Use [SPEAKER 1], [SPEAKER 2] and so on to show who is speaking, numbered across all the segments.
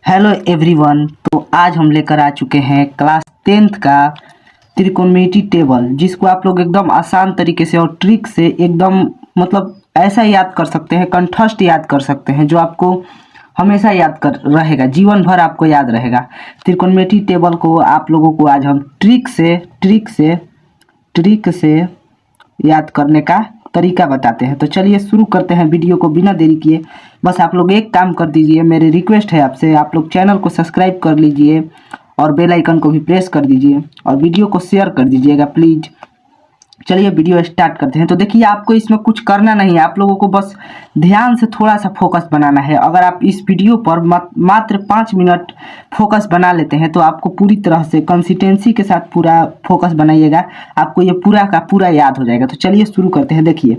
[SPEAKER 1] Hello everyone. तो आज हम लेकर आ चुके हैं क्लास 10th का त्रिकोणमिति टेबल, जिसको आप लोग एकदम आसान तरीके से और ट्रिक से एकदम मतलब ऐसा याद कर सकते हैं, कंठस्थ याद कर सकते हैं, जो आपको हमेशा याद कर रहेगा, जीवन भर आपको याद रहेगा। त्रिकोणमिति टेबल को आप लोगों को आज हम ट्रिक से याद करने का तरीका बताते हैं। तो चलिए शुरू करते हैं वीडियो को बिना देरी किए। बस आप लोग एक काम कर दीजिए, मेरी रिक्वेस्ट है आपसे, आप लोग चैनल को सब्सक्राइब कर लीजिए और बेल आइकन को भी प्रेस कर दीजिए और वीडियो को शेयर कर दीजिएगा प्लीज़। चलिए वीडियो स्टार्ट करते हैं। तो देखिए, आपको इसमें कुछ करना नहीं है, आप लोगों को बस ध्यान से थोड़ा सा फोकस बनाना है। अगर आप इस वीडियो पर मात्र 5 मिनट फोकस बना लेते हैं तो आपको पूरी तरह से कंसिस्टेंसी के साथ पूरा फोकस बनाइएगा, आपको ये पूरा का पूरा याद हो जाएगा। तो चलिए शुरू करते हैं। देखिए,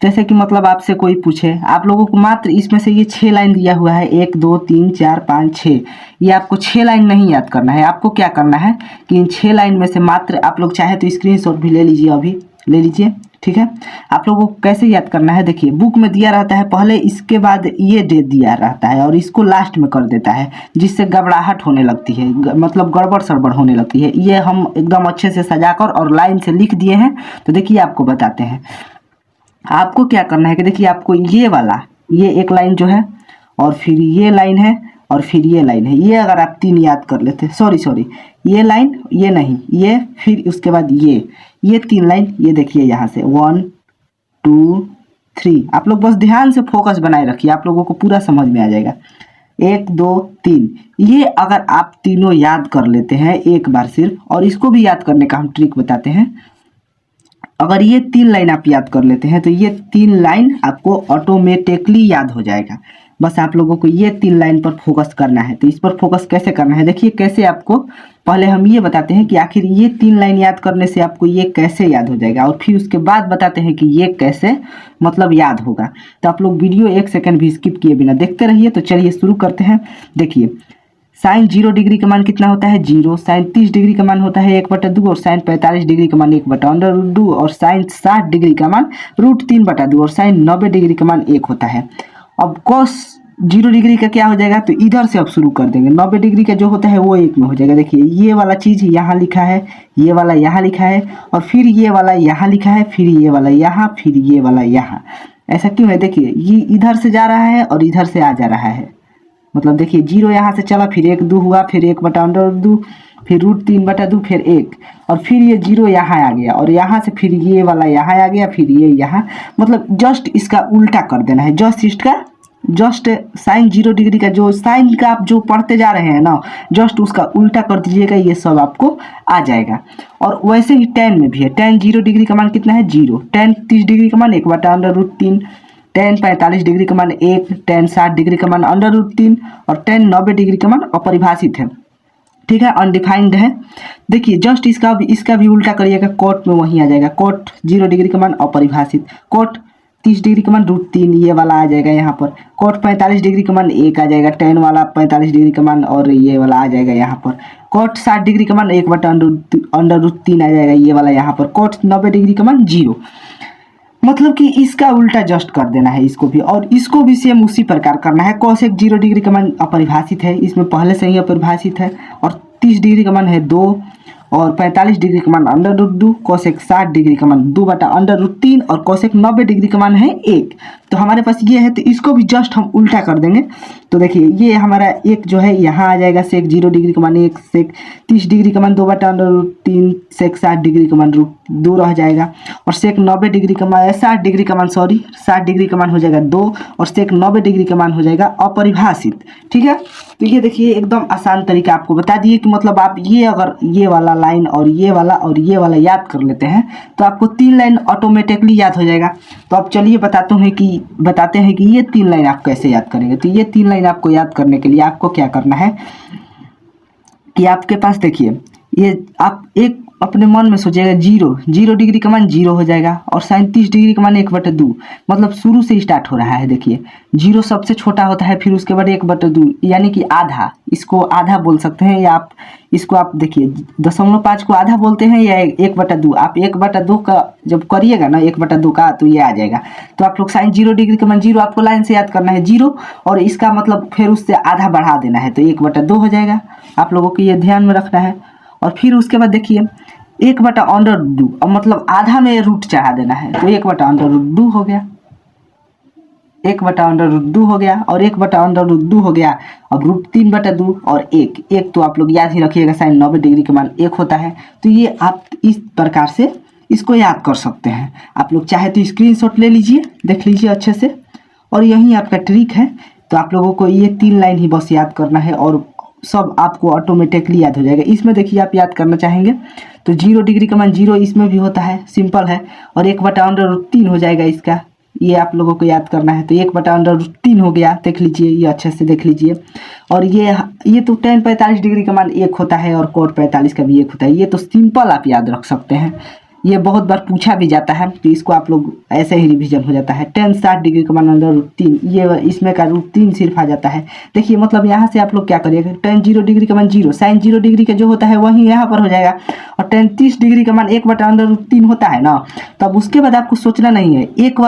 [SPEAKER 1] जैसे कि मतलब आपसे कोई पूछे, आप लोगों को मात्र इसमें से ये 6 लाइन दिया हुआ है, 1 2 3 4 5 6। ये आपको 6 लाइन नहीं याद करना है। आपको क्या करना है कि इन 6 लाइन में से मात्र, आप लोग चाहे तो स्क्रीनशॉट भी ले लीजिए, अभी ले लीजिए, ठीक है। आप लोगों को कैसे याद करना है, देखिए बुक में दिया रहता है पहले, इसके बाद ये डेट दिया रहता है और इसको लास्ट में कर देता है, जिससे घबराहट होने लगती है, मतलब गड़बड़ सड़बड़ होने लगती है। ये हम एकदम अच्छे से सजाकर और लाइन से लिख दिए हैं। तो देखिए आपको बताते हैं, आपको क्या करना है कि देखिए, आपको ये एक लाइन जो है, और फिर ये लाइन है, और फिर ये लाइन है। ये अगर आप 3 याद कर लेते, सॉरी ये लाइन, ये नहीं, ये, फिर उसके बाद ये 3 लाइन, ये देखिए यहाँ से 1 2 3। आप लोग बस ध्यान से फोकस बनाए रखिए, आप लोगों को पूरा समझ में आ जाएगा। 1 2 3, ये अगर आप तीनों याद कर लेते हैं एक बार सिर्फ, और इसको भी याद करने का हम ट्रिक बताते हैं। अगर ये 3 लाइन आप याद कर लेते हैं तो ये 3 लाइन आपको ऑटोमेटिकली याद हो जाएगा। बस आप लोगों को ये 3 लाइन पर फोकस करना है। तो इस पर फोकस कैसे करना है, देखिए कैसे आपको, पहले हम ये बताते हैं कि आखिर ये 3 लाइन याद करने से आपको ये कैसे याद हो जाएगा, और फिर उसके बाद बताते हैं कि ये कैसे मतलब याद होगा। तो आप लोग वीडियो 1 सेकंड भी स्किप किए बिना देखते रहिए। तो चलिए शुरू करते हैं। देखिए, साइन 0 डिग्री का मान कितना होता है, 0। साइन 30 डिग्री का मान होता है 1/2, और साइन 45 डिग्री का मान 1/√2, और साइन 60 डिग्री का मान √3/2, और साइन 90 डिग्री का मान 1 होता है। अब कॉस 0 डिग्री का क्या हो जाएगा, तो इधर से अब शुरू कर देंगे। 90 डिग्री का जो होता है वो 1 में हो जाएगा। देखिए, ये वाला चीज़ यहाँ लिखा है, ये वाला यहाँ लिखा है, और फिर ये वाला यहाँ लिखा है, फिर ये वाला यहाँ, फिर ये वाला यहाँ। ऐसा क्यों है, देखिए ये इधर से जा रहा है और इधर से आ जा रहा है। मतलब देखिए, 0 यहाँ से चला, फिर 1 2 हुआ, फिर 1/√2, फिर √3/2, फिर 1, और फिर ये 0 यहाँ आ गया, और यहाँ से फिर ये वाला यहाँ आ गया, फिर ये यहाँ। मतलब जस्ट इसका उल्टा कर देना है, जस्ट साइन 0 डिग्री का जो साइन का आप जो पढ़ते जा रहे हैं ना, जस्ट उसका उल्टा कर दीजिएगा, ये सब आपको आ जाएगा। और वैसे ही tan में भी है। tan 0 डिग्री का मान कितना है, 0। tan 30 डिग्री का मान 1/√3, tan 45 डिग्री का मान 1, tan 60 डिग्री का मान √3, और tan 90 डिग्री का मान अपरिभाषित है, ठीक है, अनडिफाइंड है। देखिए जस्ट इसका भी उल्टा करिएगा, कोट में वहीं आ जाएगा। कोट 0 डिग्री का मान अपरिभाषित, कोट 30 डिग्री का मान √3, ये वाला आ जाएगा यहाँ पर। कोट 45 डिग्री का मान 1 आ जाएगा, tan वाला 45 डिग्री का मान, और ये वाला आ जाएगा यहाँ पर। कोट 60 डिग्री का मान 1/√3 आ जाएगा, ये वाला यहाँ पर। कोट 90 डिग्री का मान 0। मतलब कि इसका उल्टा जस्ट कर देना है इसको भी, और इसको भी सेम उसी प्रकार करना है। कोसेक 0 डिग्री का मान अपरिभाषित है, इसमें पहले से ही अपरिभाषित है, और 30 डिग्री का मान है 2, और 45 डिग्री का मान √2, कोसेक 60 डिग्री का मान 2/√3, और कोसेक 90 डिग्री का मान है 1। तो हमारे पास ये है, तो इसको भी जस्ट हम उल्टा कर देंगे। तो देखिए, ये हमारा एक जो है यहाँ आ जाएगा, सेक 0 डिग्री का मान 1, सेक 30 डिग्री का मान 2/√3, सेक 60 डिग्री का मान √2 रह जाएगा, और सेक 90 डिग्री का मान 60 डिग्री का मान 60 डिग्री का मान हो जाएगा 2, और सेक 90 डिग्री का मान हो जाएगा अपरिभाषित, ठीक है। तो ये देखिए, एकदम आसान तरीका आपको बता दिए कि मतलब आप ये अगर ये वाला लाइन और ये वाला याद कर लेते हैं तो आपको 3 लाइन ऑटोमेटिकली याद हो जाएगा। तो अब चलिए बताते हैं कि ये 3 लाइन आप कैसे याद करेंगे। तो ये 3 लाइन आपको याद करने के लिए आपको क्या करना है कि आपके पास देखिए, ये आप एक अपने मन में सोचिएगा जीरो, 0 डिग्री का मान 0 हो जाएगा और साइन 30 डिग्री का मान 1/2, मतलब शुरू से स्टार्ट हो रहा है। देखिए 0 सबसे छोटा होता है, फिर उसके बाद 1/2 यानी कि आधा, इसको आधा बोल सकते हैं, या आप इसको आप देखिए 0.5 को आधा बोलते हैं या 1/2। आप 1/2 का जब करिएगा ना 1/2 का, तो ये आ जाएगा। तो आप लोग साइन 0 डिग्री का मान 0 आपको लाइन से याद करना है 0, और इसका मतलब फिर उससे आधा बढ़ा देना है तो 1/2 हो जाएगा। आप लोगों को ये ध्यान में रखना है। और फिर उसके बाद देखिए 1/√2, और मतलब आधा में रूट चढ़ा देना है तो 1/√2 हो गया, 1/√2 हो गया, और 1/√2 हो गया। अब √3/2 और 1 तो आप लोग याद ही रखिएगा, साइन 90 डिग्री का मान 1 होता है। तो ये आप इस प्रकार से इसको याद कर सकते हैं। आप लोग चाहे तो स्क्रीनशॉट ले लीजिए, देख लीजिए अच्छे से, और यही आपका ट्रिक है। तो आप लोगों को ये 3 लाइन ही बस याद करना है और सब आपको ऑटोमेटिकली याद हो जाएगा। इसमें देखिए आप याद करना चाहेंगे तो 0 डिग्री का मान 0 इसमें भी होता है, सिंपल है, और 1/√3 हो जाएगा इसका, ये आप लोगों को याद करना है। तो 1/√3 हो गया, देख लीजिए, ये अच्छे से देख लीजिए। और ये तो tan 45 डिग्री का मान 1 होता है और cot 45 का भी 1 होता है। ये तो सिंपल आप याद रख सकते हैं, ये बहुत बार पूछा भी जाता है, तो इसको आप लोग ऐसे ही रिवीजन हो जाता है। tan 60 डिग्री का मान √3, ये इसमें का √3 सिर्फ आ जाता है। देखिए मतलब यहाँ से आप लोग क्या करिएगा, tan 0 डिग्री का मान 0, साइन 0 डिग्री का जो होता है वही यहाँ पर हो जाएगा, और tan 30 डिग्री का मान 1/√3 होता है ना। तब उसके बाद आपको सोचना नहीं है, एक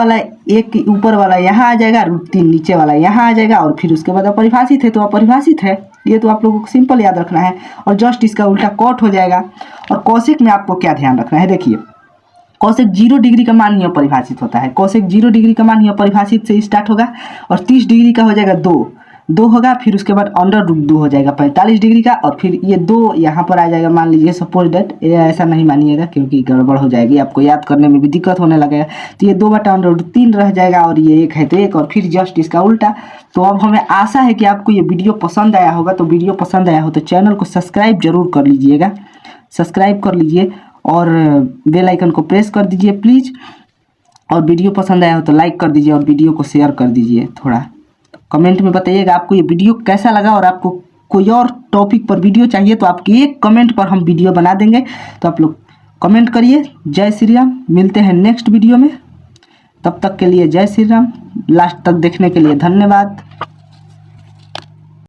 [SPEAKER 1] ऊपर वाला यहाँ आ जाएगा, √3 नीचे वाला यहाँ आ जाएगा, और फिर उसके बाद अपरिभाषित है तो अपरिभाषित है। ये तो आप लोगों को सिंपल याद रखना है, और जस्ट इसका उल्टा कॉट हो जाएगा। और कौशिक में आपको क्या ध्यान रखना है, देखिए कौशिक 0 डिग्री का मान ही अपरिभाषित होता है, कौशिक 0 डिग्री का मान ही अपरिभाषित से स्टार्ट होगा, और 30 डिग्री का हो जाएगा 2 होगा, फिर उसके बाद √2 हो जाएगा 45 डिग्री का, और फिर ये 2 यहाँ पर आ जाएगा। मान लीजिए सपोज डेट, ऐसा नहीं मानिएगा क्योंकि गड़बड़ हो जाएगी, आपको याद करने में भी दिक्कत होने लगेगा। तो ये 2/√3 रह जाएगा, और ये 1 है तो 1, और फिर जस्ट इसका उल्टा। तो अब हमें आशा है कि आपको ये वीडियो पसंद आया होगा। तो वीडियो पसंद आया हो तो चैनल को सब्सक्राइब जरूर कर लीजिएगा, सब्सक्राइब कर लीजिए और बेल आइकन को प्रेस कर दीजिए प्लीज़। और वीडियो पसंद आया हो तो लाइक कर दीजिए और वीडियो को शेयर कर दीजिए। थोड़ा कमेंट में बताइएगा आपको ये वीडियो कैसा लगा, और आपको कोई और टॉपिक पर वीडियो चाहिए तो आपके एक कमेंट पर हम वीडियो बना देंगे। तो आप लोग कमेंट करिए। जय श्री राम, मिलते हैं नेक्स्ट वीडियो में, तब तक के लिए जय श्री राम। लास्ट तक देखने के लिए धन्यवाद।